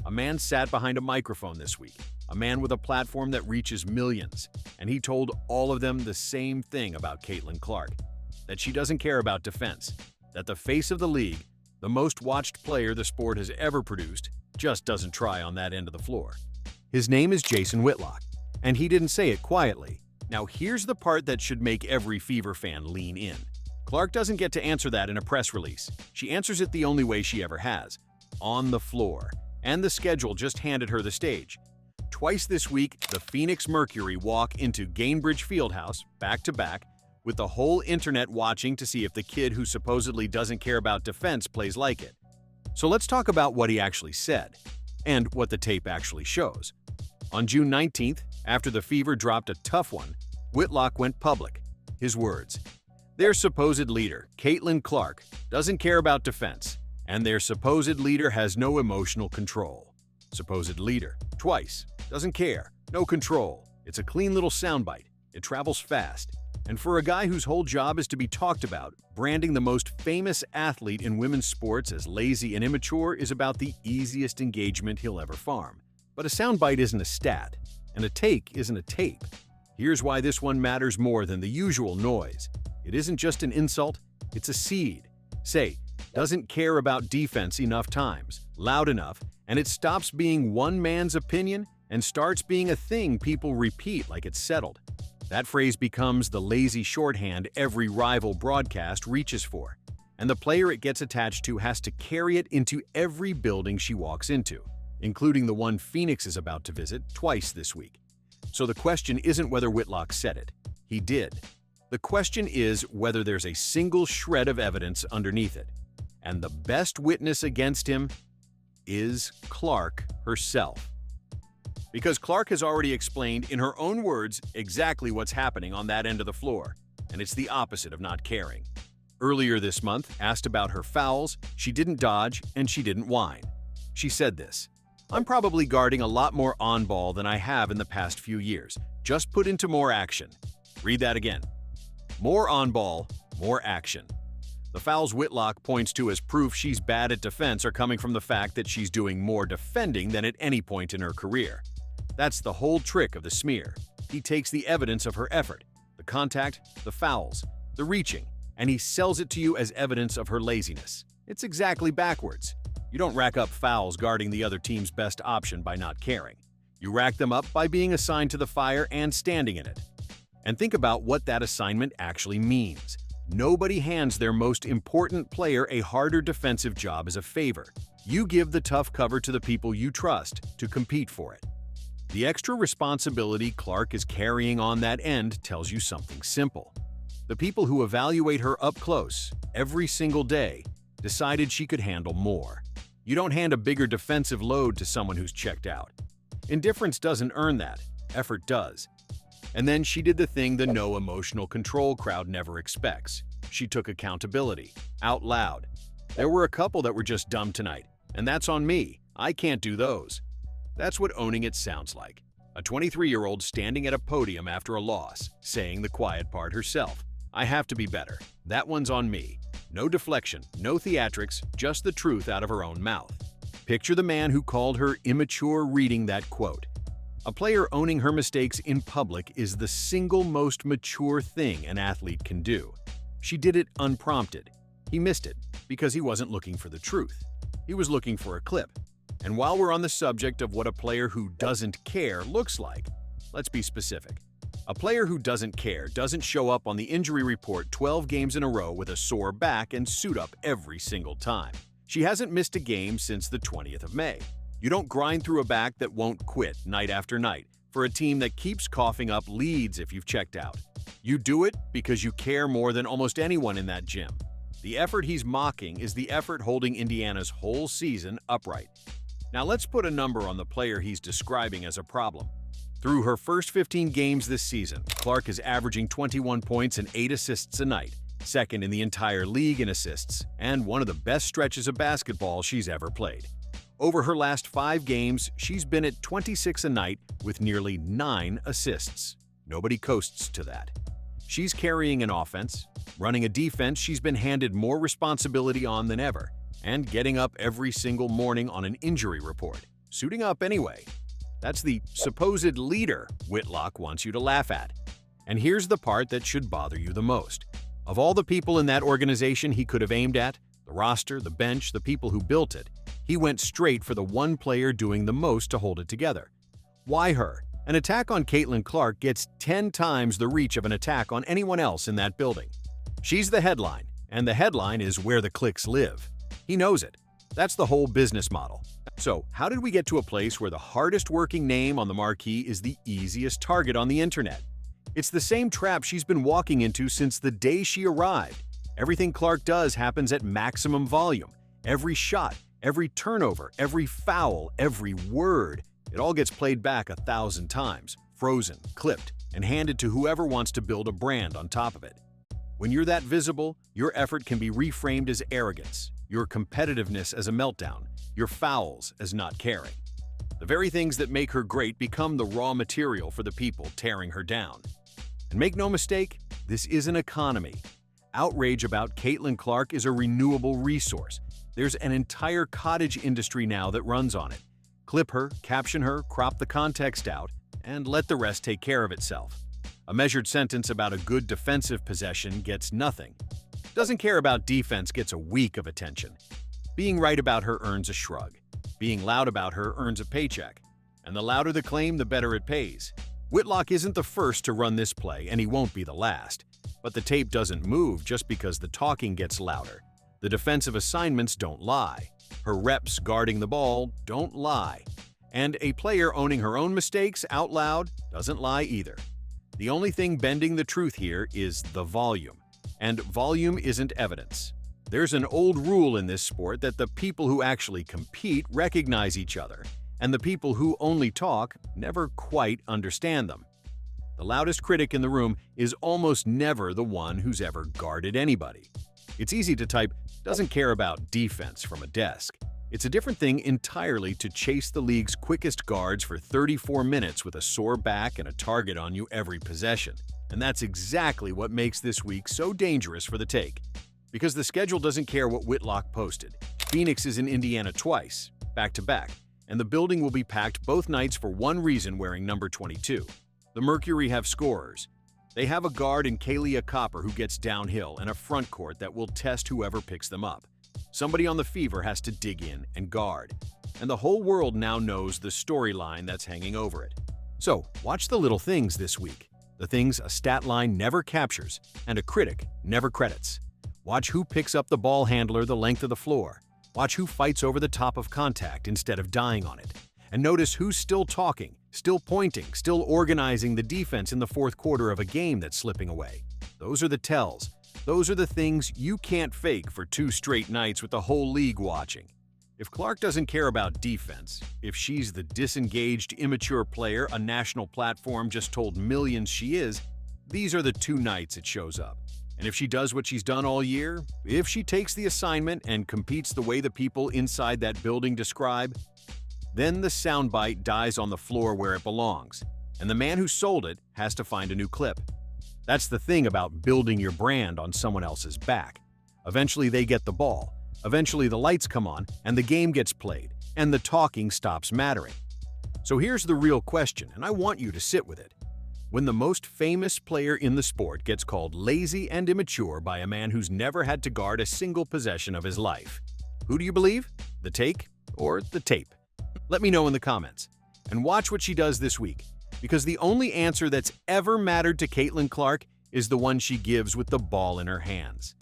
A man sat behind a microphone this week, a man with a platform that reaches millions, and he told all of them the same thing about Caitlin Clark, that she doesn't care about defense, that the face of the league, the most watched player the sport has ever produced, just doesn't try on that end of the floor. His name is Jason Whitlock, and he didn't say it quietly. Now here's the part that should make every Fever fan lean in. Clark doesn't get to answer that in a press release. She answers it the only way she ever has, on the floor. And the schedule just handed her the stage. Twice this week, the Phoenix Mercury walk into Gainbridge Fieldhouse, back-to-back, with the whole internet watching to see if the kid who supposedly doesn't care about defense plays like it. So let's talk about what he actually said, and what the tape actually shows. On June 19th, after the Fever dropped a tough one, Whitlock went public. His words: "Their supposed leader, Caitlin Clark, doesn't care about defense, and their supposed leader has no emotional control." Supposed leader, twice, doesn't care, no control. It's a clean little soundbite. It travels fast. And for a guy whose whole job is to be talked about, branding the most famous athlete in women's sports as lazy and immature is about the easiest engagement he'll ever farm. But a soundbite isn't a stat, and a take isn't a tape. Here's why this one matters more than the usual noise. It isn't just an insult, it's a seed. Say, doesn't care about defense enough times, loud enough, and it stops being one man's opinion and starts being a thing people repeat like it's settled. That phrase becomes the lazy shorthand every rival broadcast reaches for, and the player it gets attached to has to carry it into every building she walks into, including the one Phoenix is about to visit twice this week. So the question isn't whether Whitlock said it. He did. The question is whether there's a single shred of evidence underneath it. And the best witness against him is Clark herself. Because Clark has already explained in her own words exactly what's happening on that end of the floor, and it's the opposite of not caring. Earlier this month, asked about her fouls, she didn't dodge and she didn't whine. She said this: "I'm probably guarding a lot more on-ball than I have in the past few years. Just put into more action." Read that again. More on-ball, more action. The fouls Whitlock points to as proof she's bad at defense are coming from the fact that she's doing more defending than at any point in her career. That's the whole trick of the smear. He takes the evidence of her effort, the contact, the fouls, the reaching, and he sells it to you as evidence of her laziness. It's exactly backwards. You don't rack up fouls guarding the other team's best option by not caring. You rack them up by being assigned to the fire and standing in it. And think about what that assignment actually means. Nobody hands their most important player a harder defensive job as a favor. You give the tough cover to the people you trust to compete for it. The extra responsibility Clark is carrying on that end tells you something simple. The people who evaluate her up close, every single day, decided she could handle more. You don't hand a bigger defensive load to someone who's checked out. Indifference doesn't earn that, effort does. And then she did the thing the no emotional control crowd never expects. She took accountability, out loud. There were a couple that were just dumb tonight, and that's on me. I can't do those. That's what owning it sounds like. A 23-year-old standing at a podium after a loss, saying the quiet part herself. I have to be better. That one's on me. No deflection, no theatrics, just the truth out of her own mouth. Picture the man who called her immature reading that quote. A player owning her mistakes in public is the single most mature thing an athlete can do. She did it unprompted. He missed it because he wasn't looking for the truth. He was looking for a clip. And while we're on the subject of what a player who doesn't care looks like, let's be specific. A player who doesn't care doesn't show up on the injury report 12 games in a row with a sore back and suit up every single time. She hasn't missed a game since the 20th of May. You don't grind through a back that won't quit night after night for a team that keeps coughing up leads if you've checked out. You do it because you care more than almost anyone in that gym. The effort he's mocking is the effort holding Indiana's whole season upright. Now let's put a number on the player he's describing as a problem. Through her first 15 games this season, Clark is averaging 21 points and 8 assists a night, second in the entire league in assists, and one of the best stretches of basketball she's ever played. Over her last 5 games, she's been at 26 a night with nearly 9 assists. Nobody coasts to that. She's carrying an offense, running a defense she's been handed more responsibility on than ever, and getting up every single morning on an injury report. suiting up anyway. That's the supposed leader Whitlock wants you to laugh at. And here's the part that should bother you the most. Of all the people in that organization he could have aimed at, the roster, the bench, the people who built it, he went straight for the one player doing the most to hold it together. Why her? An attack on Caitlin Clark gets 10 times the reach of an attack on anyone else in that building. She's the headline, and the headline is where the clicks live. He knows it. That's the whole business model. So, how did we get to a place where the hardest working name on the marquee is the easiest target on the internet? It's the same trap she's been walking into since the day she arrived. Everything Clark does happens at maximum volume. Every shot, every turnover, every foul, every word, it all gets played back 1,000 times, frozen, clipped, and handed to whoever wants to build a brand on top of it. When you're that visible, your effort can be reframed as arrogance, your competitiveness as a meltdown, your fouls as not caring. The very things that make her great become the raw material for the people tearing her down. And make no mistake, this is an economy. Outrage about Caitlin Clark is a renewable resource. There's an entire cottage industry now that runs on it. Clip her, caption her, crop the context out, and let the rest take care of itself. A measured sentence about a good defensive possession gets nothing. Doesn't care about defense gets a week of attention. Being right about her earns a shrug. Being loud about her earns a paycheck. And the louder the claim, the better it pays. Whitlock isn't the first to run this play, and he won't be the last. But the tape doesn't move just because the talking gets louder. The defensive assignments don't lie. Her reps guarding the ball don't lie. And a player owning her own mistakes out loud doesn't lie either. The only thing bending the truth here is the volume. And volume isn't evidence. There's an old rule in this sport that the people who actually compete recognize each other, and the people who only talk never quite understand them. The loudest critic in the room is almost never the one who's ever guarded anybody. It's easy to type, "doesn't care about defense" from a desk. It's a different thing entirely to chase the league's quickest guards for 34 minutes with a sore back and a target on you every possession. And that's exactly what makes this week so dangerous for the take. Because the schedule doesn't care what Whitlock posted. Phoenix is in Indiana twice, back-to-back, and the building will be packed both nights for one reason, wearing number 22. The Mercury have scorers. They have a guard in Kalia Copper who gets downhill and a front court that will test whoever picks them up. Somebody on the Fever has to dig in and guard. And the whole world now knows the storyline that's hanging over it. So, watch the little things this week. The things a stat line never captures and a critic never credits. Watch who picks up the ball handler the length of the floor. Watch who fights over the top of contact instead of dying on it. And notice who's still talking, still pointing, still organizing the defense in the fourth quarter of a game that's slipping away. Those are the tells. Those are the things you can't fake for 2 straight nights with the whole league watching. If Clark doesn't care about defense, if she's the disengaged, immature player a national platform just told millions she is, these are the 2 nights it shows up. And if she does what she's done all year, if she takes the assignment and competes the way the people inside that building describe, then the soundbite dies on the floor where it belongs, and the man who sold it has to find a new clip. That's the thing about building your brand on someone else's back. Eventually they get the ball, eventually the lights come on, and the game gets played, and the talking stops mattering. So here's the real question, and I want you to sit with it. When the most famous player in the sport gets called lazy and immature by a man who's never had to guard a single possession of his life, who do you believe? The take or the tape? Let me know in the comments. And watch what she does this week, because the only answer that's ever mattered to Caitlin Clark is the one she gives with the ball in her hands.